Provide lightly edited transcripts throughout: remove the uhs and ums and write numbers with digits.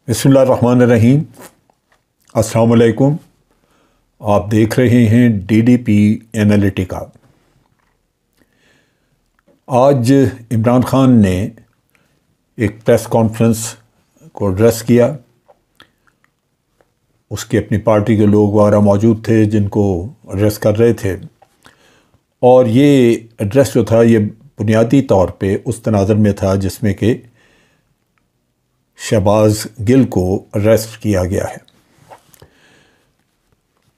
بسم اللہ الرحمن الرحیم۔ السلام علیکم۔ آپ دیکھ رہے ہیں ڈی ڈی پی اینالیٹیکا۔ آج عمران خان نے ایک پریس کانفرنس کو ایڈریس کیا۔ اس کی اپنی پارٹی کے لوگ وغیرہ موجود تھے جن کو ایڈریس کر رہے تھے، اور یہ ایڈریس جو تھا یہ بنیادی طور پہ اس تناظر میں تھا جس میں کہ شہباز گل کو اریسٹ کیا گیا ہے۔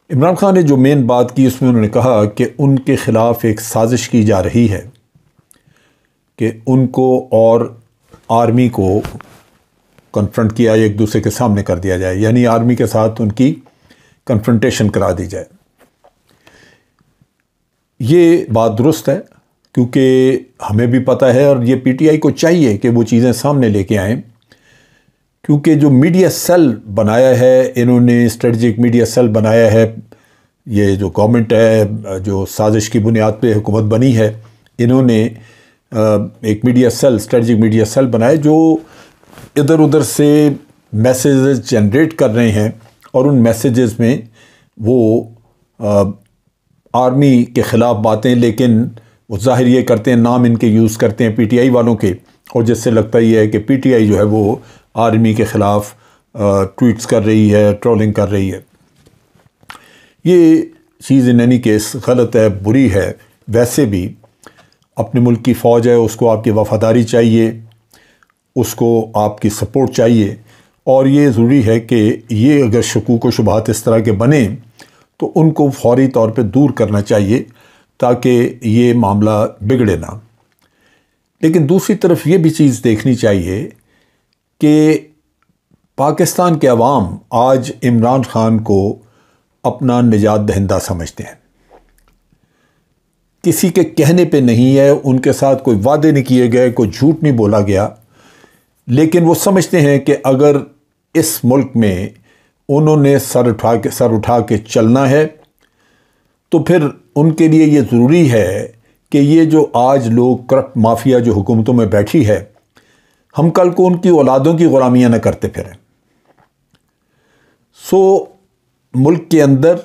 عمران خان نے جو مین بات کی اس میں انہوں نے کہا کہ ان کے خلاف ایک سازش کی جا رہی ہے کہ ان کو اور آرمی کو کنفرنٹ کیا، ایک دوسرے کے سامنے کر دیا جائے، یعنی آرمی کے ساتھ ان کی کنفرنٹیشن کرا دی جائے۔ یہ بات درست ہے کیونکہ ہمیں بھی پتہ ہے اور یہ پی ٹی آئی کو چاہیے کہ وہ چیزیں سامنے لے کے آئیں، کیونکہ جو میڈیا سیل بنایا ہے انہوں نے، اسٹریٹجک میڈیا سیل بنایا ہے، یہ جو گورنمنٹ ہے جو سازش کی بنیاد پہ حکومت بنی ہے، انہوں نے ایک media cell, strategic media cell بنائے جو ادھر ادھر سے میسیجز جنریٹ کر رہے ہیں، اور ان میسیجز میں وہ آرمی کے خلاف باتیں، لیکن وہ ظاہر یہ کرتے ہیں، نام ان کے یوز کرتے ہیں پی ٹی آئی والوں کے، اور جس سے لگتا یہ ہے کہ پی ٹی آئی جو ہے وہ آرمی کے خلاف ٹویٹس کر رہی ہے، ٹرولنگ کر رہی ہے۔ یہ چیز ان اینی کیس غلط ہے، بری ہے۔ ویسے بھی اپنے ملک کی فوج ہے، اس کو آپ کی وفاداری چاہیے، اس کو آپ کی سپورٹ چاہیے، اور یہ ضروری ہے کہ یہ اگر شکوک و شبہات اس طرح کے بنیں تو ان کو فوری طور پہ دور کرنا چاہیے تاکہ یہ معاملہ بگڑے نہ۔ لیکن دوسری طرف یہ بھی چیز دیکھنی چاہیے کہ پاکستان کے عوام آج عمران خان کو اپنا نجات دہندہ سمجھتے ہیں۔ کسی کے کہنے پہ نہیں ہے، ان کے ساتھ کوئی وعدے نہیں کیے گئے، کوئی جھوٹ نہیں بولا گیا، لیکن وہ سمجھتے ہیں کہ اگر اس ملک میں انہوں نے سر اٹھا کے چلنا ہے تو پھر ان کے لیے یہ ضروری ہے کہ یہ جو آج لوگ کرپٹ مافیا جو حکومتوں میں بیٹھی ہے، ہم کل کو ان کی اولادوں کی غلامیاں نہ کرتے پھریں۔ ملک کے اندر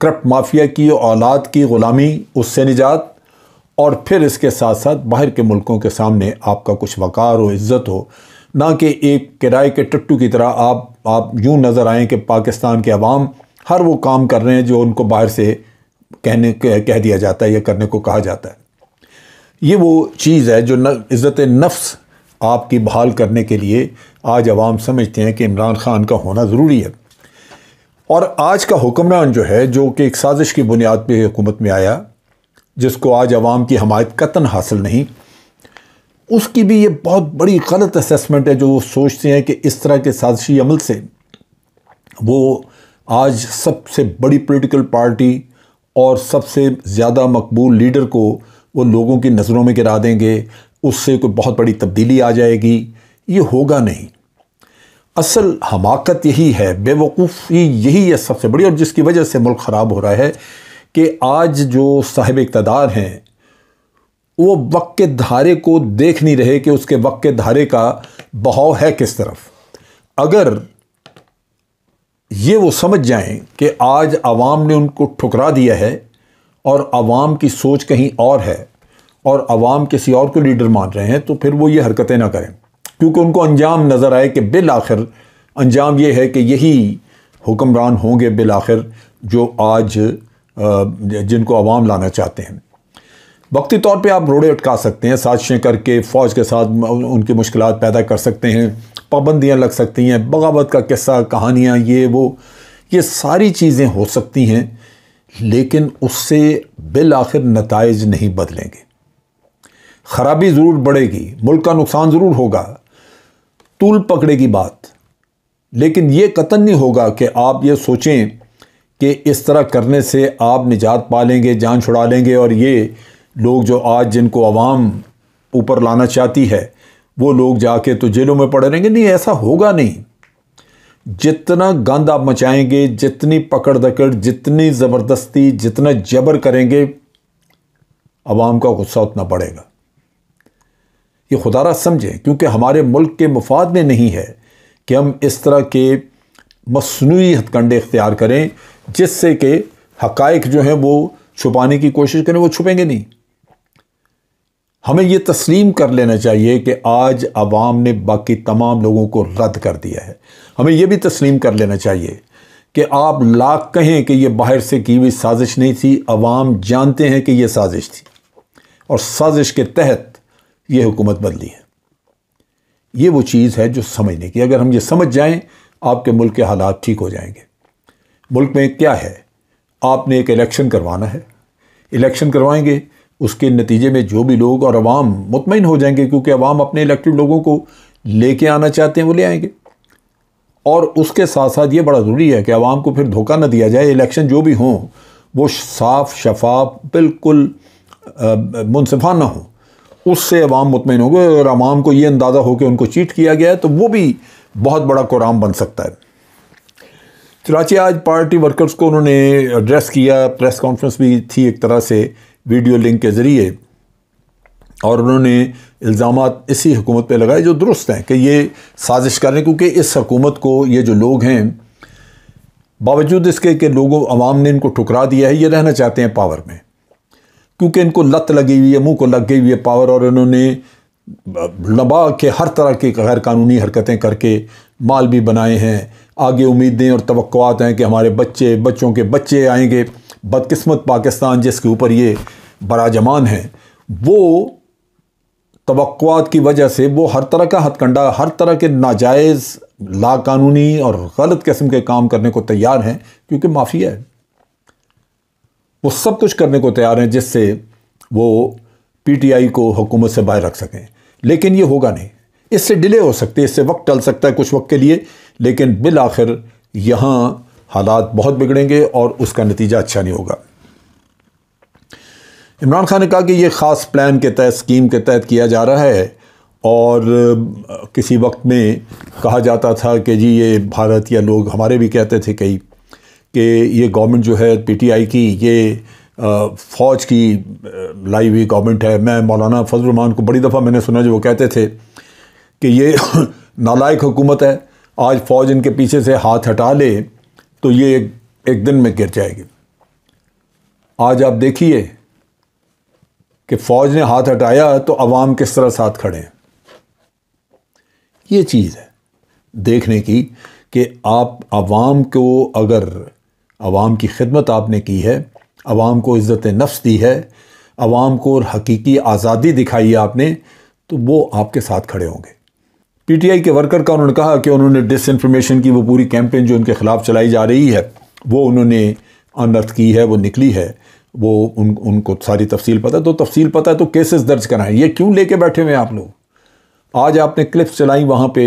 کرپٹ مافیا کی اولاد کی غلامی، اس سے نجات، اور پھر اس کے ساتھ ساتھ باہر کے ملکوں کے سامنے آپ کا کچھ وقار ہو، عزت ہو، نہ کہ ایک کرائے کے ٹٹو کی طرح آپ یوں نظر آئیں کہ پاکستان کے عوام ہر وہ کام کر رہے ہیں جو ان کو باہر سے کہہ دیا جاتا ہے یا کرنے کو کہا جاتا ہے۔ یہ وہ چیز ہے جو عزت نفس آپ کی بحال کرنے کے لیے آج عوام سمجھتے ہیں کہ عمران خان کا ہونا ضروری ہے۔ اور آج کا حکمران جو ہے، جو کہ ایک سازش کی بنیاد پہ حکومت میں آیا، جس کو آج عوام کی حمایت قطعاً حاصل نہیں، اس کی بھی یہ بہت بڑی غلط اسیسمنٹ ہے جو وہ سوچتے ہیں کہ اس طرح کے سازشی عمل سے وہ آج سب سے بڑی پولیٹیکل پارٹی اور سب سے زیادہ مقبول لیڈر کو وہ لوگوں کی نظروں میں گرا دیں گے، اس سے کوئی بہت بڑی تبدیلی آ جائے گی۔ یہ ہوگا نہیں۔ اصل حماقت یہی ہے، بے وقوفی یہی ہے سب سے بڑی، اور جس کی وجہ سے ملک خراب ہو رہا ہے کہ آج جو صاحب اقتدار ہیں وہ وقت کے دھارے کو دیکھ نہیں رہے کہ اس کے وقت کے دھارے کا بہاؤ ہے کس طرف۔ اگر یہ وہ سمجھ جائیں کہ آج عوام نے ان کو ٹھکرا دیا ہے اور عوام کی سوچ کہیں اور ہے اور عوام کسی اور کو لیڈر مان رہے ہیں، تو پھر وہ یہ حرکتیں نہ کریں، کیونکہ ان کو انجام نظر آئے کہ بالآخر انجام یہ ہے کہ یہی حکمران ہوں گے بالآخر جو آج جن کو عوام لانا چاہتے ہیں۔ وقتی طور پہ آپ روڑے اٹکا سکتے ہیں، سازشیں کر کے فوج کے ساتھ ان کی مشکلات پیدا کر سکتے ہیں، پابندیاں لگ سکتی ہیں، بغاوت کا قصہ، کہانیاں، یہ ساری چیزیں ہو سکتی ہیں، لیکن اس سے بالآخر نتائج نہیں بدلیں گے۔ خرابی ضرور بڑھے گی، ملک کا نقصان ضرور ہوگا، طول پکڑے گی بات، لیکن یہ قطعاً نہیں ہوگا کہ آپ یہ سوچیں کہ اس طرح کرنے سے آپ نجات پا لیں گے، جان چھڑا لیں گے، اور یہ لوگ جو آج جن کو عوام اوپر لانا چاہتی ہے وہ لوگ جا کے تو جیلوں میں پڑے رہیں گے۔ نہیں، ایسا ہوگا نہیں۔ جتنا گند آپ مچائیں گے، جتنی پکڑ دکڑ، جتنی زبردستی، جتنا جبر کریں گے، عوام کا غصہ اتنا بڑھے گا۔ یہ خدا را سمجھیں، کیونکہ ہمارے ملک کے مفاد میں نہیں ہے کہ ہم اس طرح کے مصنوعی ہتھ کنڈے اختیار کریں جس سے کہ حقائق جو ہیں وہ چھپانے کی کوشش کریں، وہ چھپیں گے نہیں۔ ہمیں یہ تسلیم کر لینا چاہیے کہ آج عوام نے باقی تمام لوگوں کو رد کر دیا ہے۔ ہمیں یہ بھی تسلیم کر لینا چاہیے کہ آپ لاکھ کہیں کہ یہ باہر سے کی ہوئی سازش نہیں تھی، عوام جانتے ہیں کہ یہ سازش تھی اور سازش کے تحت یہ حکومت بدلی ہے۔ یہ وہ چیز ہے جو سمجھنے کی، اگر ہم یہ سمجھ جائیں آپ کے ملک کے حالات ٹھیک ہو جائیں گے۔ ملک میں کیا ہے، آپ نے ایک الیکشن کروانا ہے، الیکشن کروائیں گے، اس کے نتیجے میں جو بھی لوگ اور عوام مطمئن ہو جائیں گے، کیونکہ عوام اپنے الیکٹڈ لوگوں کو لے کے آنا چاہتے ہیں، وہ لے آئیں گے۔ اور اس کے ساتھ ساتھ یہ بڑا ضروری ہے کہ عوام کو پھر دھوکہ نہ دیا جائے، الیکشن جو بھی ہوں وہ صاف شفاف بالکل منصفانہ ہوں، اس سے عوام مطمئن ہو گئے۔ اور عوام کو یہ اندازہ ہو کہ ان کو چیٹ کیا گیا ہے تو وہ بھی بہت بڑا قرآن بن سکتا ہے۔ چنانچہ آج پارٹی ورکرز کو انہوں نے ایڈریس کیا، پریس کانفرنس بھی تھی ایک طرح سے ویڈیو لنک کے ذریعے، اور انہوں نے الزامات اسی حکومت پہ لگائے جو درست ہیں کہ یہ سازش کر رہے ہیں، کیونکہ اس حکومت کو یہ جو لوگ ہیں باوجود اس کے کہ لوگوں عوام نے ان کو ٹھکرا دیا ہے، یہ رہنا چاہتے ہیں پاور میں، کیونکہ ان کو لت لگی ہوئی ہے، منہ کو لگ گئی ہوئی ہے پاور، اور انہوں نے لبا کے ہر طرح کی غیر قانونی حرکتیں کر کے مال بھی بنائے ہیں۔ آگے امیدیں اور توقعات ہیں کہ ہمارے بچوں کے بچے آئیں گے۔ بدقسمت پاکستان جس کے اوپر یہ براجمان ہیں، وہ توقعات کی وجہ سے وہ ہر طرح کا ہتھ کنڈا، ہر طرح کے ناجائز لا قانونی اور غلط قسم کے کام کرنے کو تیار ہیں، کیونکہ مافیا ہے۔ وہ سب کچھ کرنے کو تیار ہیں جس سے وہ پی ٹی آئی کو حکومت سے باہر رکھ سکیں، لیکن یہ ہوگا نہیں۔ اس سے ڈیلے ہو سکتے، اس سے وقت ٹل سکتا ہے کچھ وقت کے لیے، لیکن بالآخر یہاں حالات بہت بگڑیں گے اور اس کا نتیجہ اچھا نہیں ہوگا۔ عمران خان نے کہا کہ یہ خاص پلان کے تحت، اسکیم کے تحت کیا جا رہا ہے، اور کسی وقت میں کہا جاتا تھا کہ جی یہ بھارت، یا لوگ ہمارے بھی کہتے تھے کئی، کہ یہ گورنمنٹ جو ہے پی ٹی آئی کی، یہ فوج کی لائی ہوئی گورنمنٹ ہے۔ میں مولانا فضل الرحمان کو بڑی دفعہ میں نے سنا جو وہ کہتے تھے کہ یہ نالائق حکومت ہے، آج فوج ان کے پیچھے سے ہاتھ ہٹا لے تو یہ ایک دن میں گر جائے گی۔ آج آپ دیکھیے کہ فوج نے ہاتھ ہٹایا تو عوام کس طرح ساتھ کھڑے ہیں۔ یہ چیز ہے دیکھنے کی کہ آپ عوام کو، اگر عوام کی خدمت آپ نے کی ہے، عوام کو عزت نفس دی ہے، عوام کو حقیقی آزادی دکھائی ہے آپ نے، تو وہ آپ کے ساتھ کھڑے ہوں گے۔ پی ٹی آئی کے ورکر کا انہوں نے کہا کہ انہوں نے ڈس انفارمیشن کی وہ پوری کیمپین جو ان کے خلاف چلائی جا رہی ہے وہ انہوں نے انرتھ کی ہے، وہ نکلی ہے، وہ ان کو ساری تفصیل پتہ ہے۔ تو تفصیل پتہ ہے تو کیسز درج کرائیں، یہ کیوں لے کے بیٹھے ہوئے ہیں آپ لوگ؟ آج آپ نے کلپس چلائیں وہاں پہ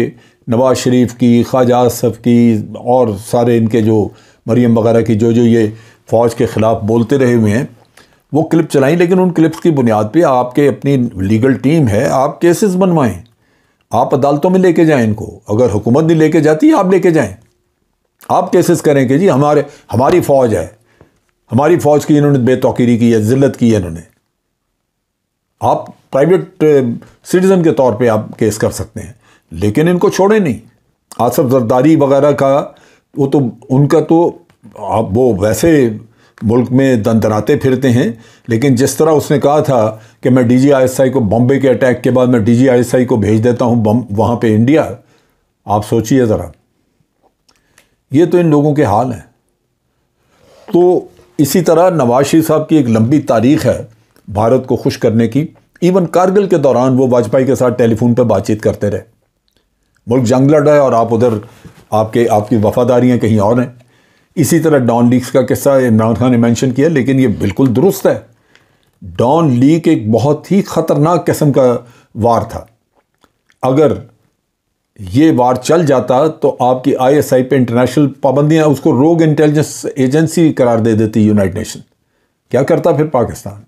نواز شریف کی، خواجہ آصف کی، اور سارے ان کے جو مریم وغیرہ کی جو یہ فوج کے خلاف بولتے رہے ہوئے ہیں، وہ کلپ چلائیں، لیکن ان کلپس کی بنیاد پہ آپ کے اپنی لیگل ٹیم ہے، آپ کیسز بنوائیں، آپ عدالتوں میں لے کے جائیں ان کو۔ اگر حکومت نہیں لے کے جاتی آپ لے کے جائیں، آپ کیسز کریں کہ جی ہماری فوج ہے، ہماری فوج کی انہوں نے بے توقیری کی ہے، ذلت کی ہے انہوں نے۔ آپ پرائیویٹ سٹیزن کے طور پہ آپ کیس کر سکتے ہیں، لیکن ان کو چھوڑیں نہیں۔ آصف زرداری وغیرہ کا وہ تو ان کا تو وہ ویسے ملک میں دندراتے پھرتے ہیں، لیکن جس طرح اس نے کہا تھا کہ میں D G I S I کو بامبے کے اٹیک کے بعد میں D G I S I کو بھیج دیتا ہوں وہاں پہ انڈیا، آپ سوچئے ذرا، یہ تو ان لوگوں کے حال ہیں۔ تو اسی طرح نواز شریف صاحب کی ایک لمبی تاریخ ہے بھارت کو خوش کرنے کی۔ ایون کارگل کے دوران وہ واجپئی کے ساتھ ٹیلی فون پہ بات چیت کرتے رہے۔ ملک جنگ لڑ رہا ہے اور آپ ادھر آپ کی وفاداریاں کہیں اور ہیں۔ اسی طرح ڈان لیکس کا قصہ عمران خان نے مینشن کیا، لیکن یہ بالکل درست ہے۔ ڈان لیک ایک بہت ہی خطرناک قسم کا وار تھا۔ اگر یہ وار چل جاتا تو آپ کی آئی ایس آئی پہ انٹرنیشنل پابندیاں، اس کو روگ انٹیلیجنس ایجنسی قرار دے دیتی یونائٹڈ نیشن۔ کیا کرتا پھر پاکستان؟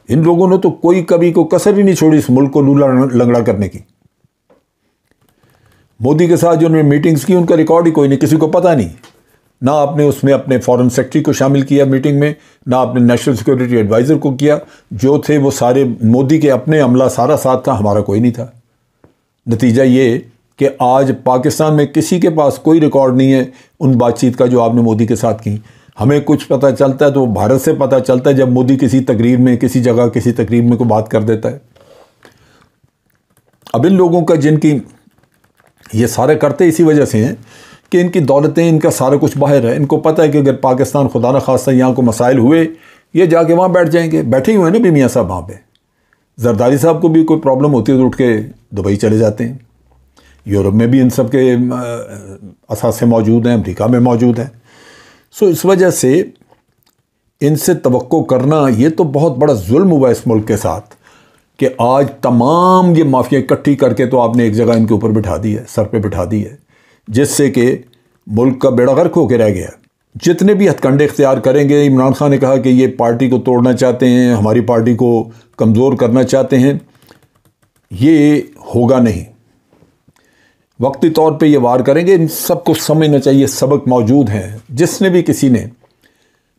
ان لوگوں نے تو کبھی کو کسر ہی نہیں چھوڑی اس ملک کو لولا لنگڑا کرنے کی۔ مودی کے ساتھ جو انہوں نے میٹنگز کی ان کا ریکارڈ ہی کوئی نہیں، کسی کو پتہ نہیں۔ نہ آپ نے اس میں اپنے فارن سیکرٹری کو شامل کیا میٹنگ میں، نہ آپ نے نیشنل سیکورٹی ایڈوائزر کو کیا، جو تھے وہ سارے مودی کے اپنے عملہ سارا ساتھ تھا، ہمارا کوئی نہیں تھا۔ نتیجہ یہ کہ آج پاکستان میں کسی کے پاس کوئی ریکارڈ نہیں ہے ان بات چیت کا جو آپ نے مودی کے ساتھ کی. ہمیں کچھ پتہ چلتا ہے تو بھارت سے پتہ چلتا ہے جب مودی کسی تقریر میں کسی جگہ کسی تقریر میں کوئی بات کر دیتا ہے. اب ان لوگوں کا جن کی یہ سارے کرتے اسی وجہ سے ہیں کہ ان کی دولتیں ان کا سارا کچھ باہر ہے. ان کو پتہ ہے کہ اگر پاکستان خدا نخواستہ یہاں کو مسائل ہوئے یہ جا کے وہاں بیٹھ جائیں گے. بیٹھے ہی ہوئے ہیں نا بھی میاں صاحب وہاں پہ. زرداری صاحب کو بھی کوئی پرابلم ہوتی ہے تو اٹھ کے دبئی چلے جاتے ہیں. یورپ میں بھی ان سب کے اثاثے موجود ہیں, امریکہ میں موجود ہیں. سو اس وجہ سے ان سے توقع کرنا یہ تو بہت بڑا ظلم ہوا اس ملک کے ساتھ کہ آج تمام یہ مافیا اکٹھی کر کے تو آپ نے ایک جگہ ان کے اوپر بٹھا دی ہے, سر پہ بٹھا دی ہے, جس سے کہ ملک کا بیڑا غرق ہو کے رہ گیا. جتنے بھی ہتھ کنڈے اختیار کریں گے, عمران خان نے کہا کہ یہ پارٹی کو توڑنا چاہتے ہیں, ہماری پارٹی کو کمزور کرنا چاہتے ہیں, یہ ہوگا نہیں. وقتی طور پہ یہ وار کریں گے. ان سب کو سمجھنا چاہیے سبق موجود ہیں. جس نے بھی کسی نے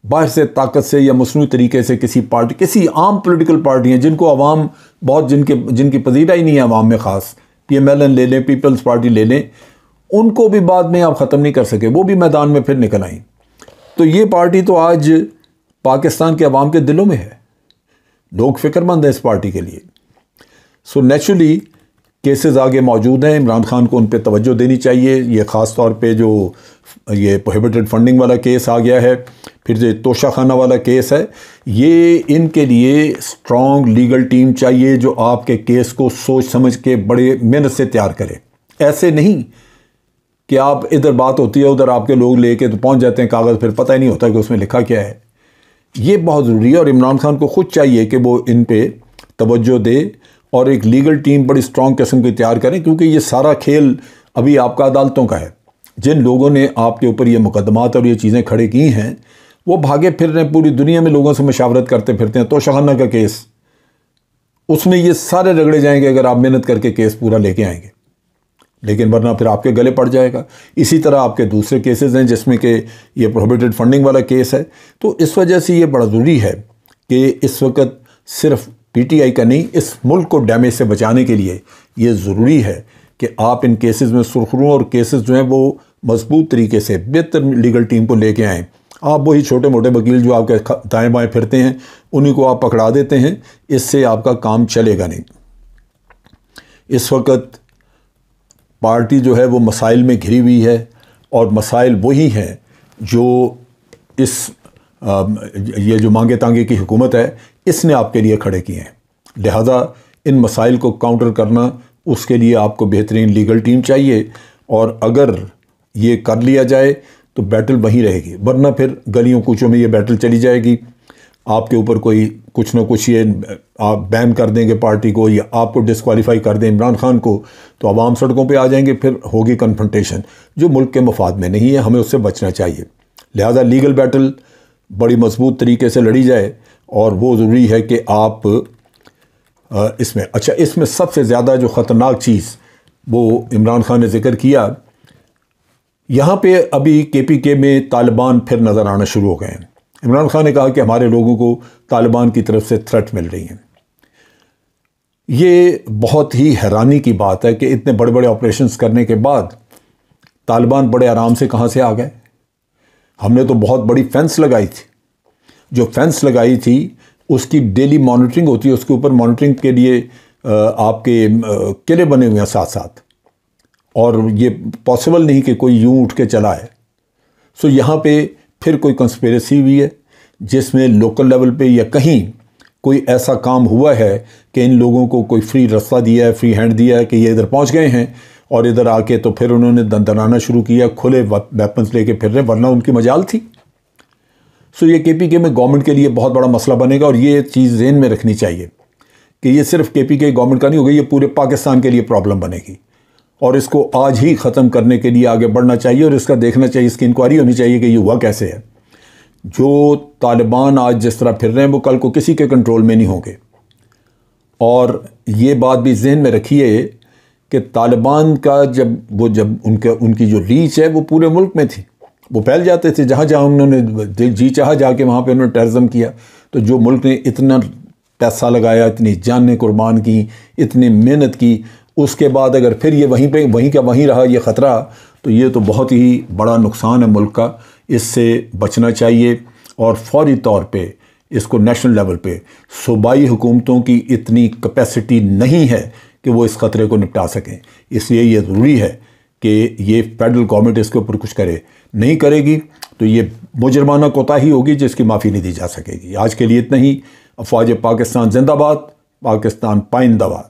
باہر سے طاقت سے یا مصنوعی طریقے سے کسی پارٹی, کسی عام پولیٹیکل پارٹی ہیں جن کو عوام بہت جن کی پذیرائی نہیں ہے عوام میں, خاص پی ایم ایل این لے لیں, پیپلز پارٹی لے لیں, ان کو بھی بعد میں آپ ختم نہیں کر سکے. وہ بھی میدان میں پھر نکل آئیں. تو یہ پارٹی تو آج پاکستان کے عوام کے دلوں میں ہے. لوگ فکر مند ہیں اس پارٹی کے لیے. سو نیچرلی کیسز آگے موجود ہیں. عمران خان کو ان پہ توجہ دینی چاہیے. یہ خاص طور پہ جو یہ پروہیبٹڈ فنڈنگ والا کیس آ گیا ہے, پھر جو توشہ خانہ والا کیس ہے, یہ ان کے لیے اسٹرانگ لیگل ٹیم چاہیے جو آپ کے کیس کو سوچ سمجھ کے بڑے محنت سے تیار کرے. ایسے نہیں کہ آپ ادھر بات ہوتی ہے ادھر آپ کے لوگ لے کے تو پہنچ جاتے ہیں کاغذ, پھر پتہ ہی نہیں ہوتا کہ اس میں لکھا کیا ہے. یہ بہت ضروری ہے اور عمران خان کو خود چاہیے کہ وہ ان پہ توجہ دے اور ایک لیگل ٹیم بڑی اسٹرانگ قسم کی تیار کریں, کیونکہ یہ سارا کھیل ابھی آپ کا عدالتوں کا ہے. جن لوگوں نے آپ کے اوپر یہ مقدمات اور یہ چیزیں کھڑے کی ہیں وہ بھاگے پھر رہے ہیں, پوری دنیا میں لوگوں سے مشاورت کرتے پھرتے ہیں. توشہ خانہ کا کیس, اس میں یہ سارے رگڑے جائیں گے اگر آپ محنت کر کے کیس پورا لے کے آئیں گے, لیکن ورنہ پھر آپ کے گلے پڑ جائے گا. اسی طرح آپ کے دوسرے کیسز ہیں جس میں کہ یہ پروہیبٹڈ فنڈنگ والا کیس ہے. تو اس وجہ سے یہ بڑا ضروری ہے کہ اس وقت صرف پی ٹی آئی کا نہیں, اس ملک کو ڈیمیج سے بچانے کے لیے یہ ضروری ہے کہ آپ ان کیسز میں سرخروں اور کیسز جو ہیں وہ مضبوط طریقے سے بہتر لیگل ٹیم کو لے کے آئیں. آپ وہی چھوٹے موٹے وکیل جو آپ کے دائیں بائیں پھرتے ہیں انہی کو آپ پکڑا دیتے ہیں, اس سے آپ کا کام چلے گا نہیں. اس وقت پارٹی جو ہے وہ مسائل میں گھری ہوئی ہے اور مسائل وہی ہیں جو یہ جو مانگے تانگے کی حکومت ہے اس نے آپ کے لیے کھڑے کیے ہیں. لہذا ان مسائل کو کاؤنٹر کرنا, اس کے لیے آپ کو بہترین لیگل ٹیم چاہیے, اور اگر یہ کر لیا جائے تو بیٹل وہیں رہے گی. ورنہ پھر گلیوں کوچوں میں یہ بیٹل چلی جائے گی. آپ کے اوپر کوئی کچھ نہ کچھ یہ آپ بین کر دیں گے پارٹی کو, یا آپ کو ڈسکوالیفائی کر دیں عمران خان کو, تو عوام سڑکوں پہ آ جائیں گے. پھر ہوگی کنفرنٹیشن جو ملک کے مفاد میں نہیں ہے. ہمیں اس سے بچنا چاہیے. لہذا لیگل بیٹل بڑی مضبوط طریقے سے لڑی جائے, اور وہ ضروری ہے کہ آپ اس میں سب سے زیادہ جو خطرناک چیز وہ عمران خان نے ذکر کیا, یہاں پہ ابھی کے پی کے میں طالبان پھر نظر آنا شروع ہو گئے ہیں. عمران خان نے کہا کہ ہمارے لوگوں کو طالبان کی طرف سے تھریٹ مل رہی ہیں. یہ بہت ہی حیرانی کی بات ہے کہ اتنے بڑے بڑے آپریشنز کرنے کے بعد طالبان بڑے آرام سے کہاں سے آ گئے. ہم نے تو بہت بڑی فینس لگائی تھی. جو فینس لگائی تھی اس کی ڈیلی مانیٹرنگ ہوتی ہے, اس کے اوپر مانیٹرنگ کے لیے آپ کے قلعے بنے ہوئے ہیں ساتھ ساتھ, اور یہ پاسبل نہیں کہ کوئی یوں اٹھ کے چلا ہے. سو یہاں پہ پھر کوئی کنسپیریسی ہوئی ہے جس میں لوکل لیول پہ یا کہیں کوئی ایسا کام ہوا ہے کہ ان لوگوں کو کوئی فری رستہ دیا ہے, فری ہینڈ دیا ہے کہ یہ ادھر پہنچ گئے ہیں, اور ادھر آ کے تو پھر انہوں نے دندنانا شروع کیا, کھلے ویپنز لے کے پھر رہے, ورنہ ان کی مجال تھی. سو یہ کے پی کے میں گورنمنٹ کے لیے بہت بڑا مسئلہ بنے گا, اور یہ چیز ذہن میں رکھنی چاہیے کہ یہ صرف کے پی کے گورنمنٹ کا نہیں ہوگا, یہ پورے پاکستان کے لیے پرابلم بنے گی. اور اس کو آج ہی ختم کرنے کے لیے آگے بڑھنا چاہیے, اور اس کا دیکھنا چاہیے, اس کی انکوائری ہونی چاہیے کہ یہ ہوا کیسے ہے. جو طالبان آج جس طرح پھر رہے ہیں وہ کل کو کسی کے کنٹرول میں نہیں ہوں گے. اور یہ بات بھی ذہن میں رکھیے کہ طالبان کا جب ان کی جو ریچ ہے وہ پورے ملک میں تھی, وہ پھیل جاتے تھے جہاں جہاں انہوں نے جی چاہا جا کے وہاں پہ انہوں نے ٹیررزم کیا. تو جو ملک نے اتنا پیسہ لگایا, اتنی جانیں قربان کی, اتنی محنت کی, اس کے بعد اگر پھر یہ وہیں رہا یہ خطرہ، تو یہ تو بہت ہی بڑا نقصان ہے ملک کا. اس سے بچنا چاہیے، اور فوری طور پہ اس کو نیشنل لیول پہ صوبائی حکومتوں کی اتنی کیپیسٹی نہیں ہے کہ وہ اس خطرے کو نپٹا سکیں. اس لیے یہ ضروری ہے کہ یہ فیڈرل گورنمنٹ اس کے اوپر کچھ کرے. نہیں کرے گی تو یہ مجرمانہ کوتاہی ہوگی جس کی معافی نہیں دی جا سکے گی. آج کے لیے اتنا ہی. افواج پاکستان زندہ باد، پاکستان پائندہ باد.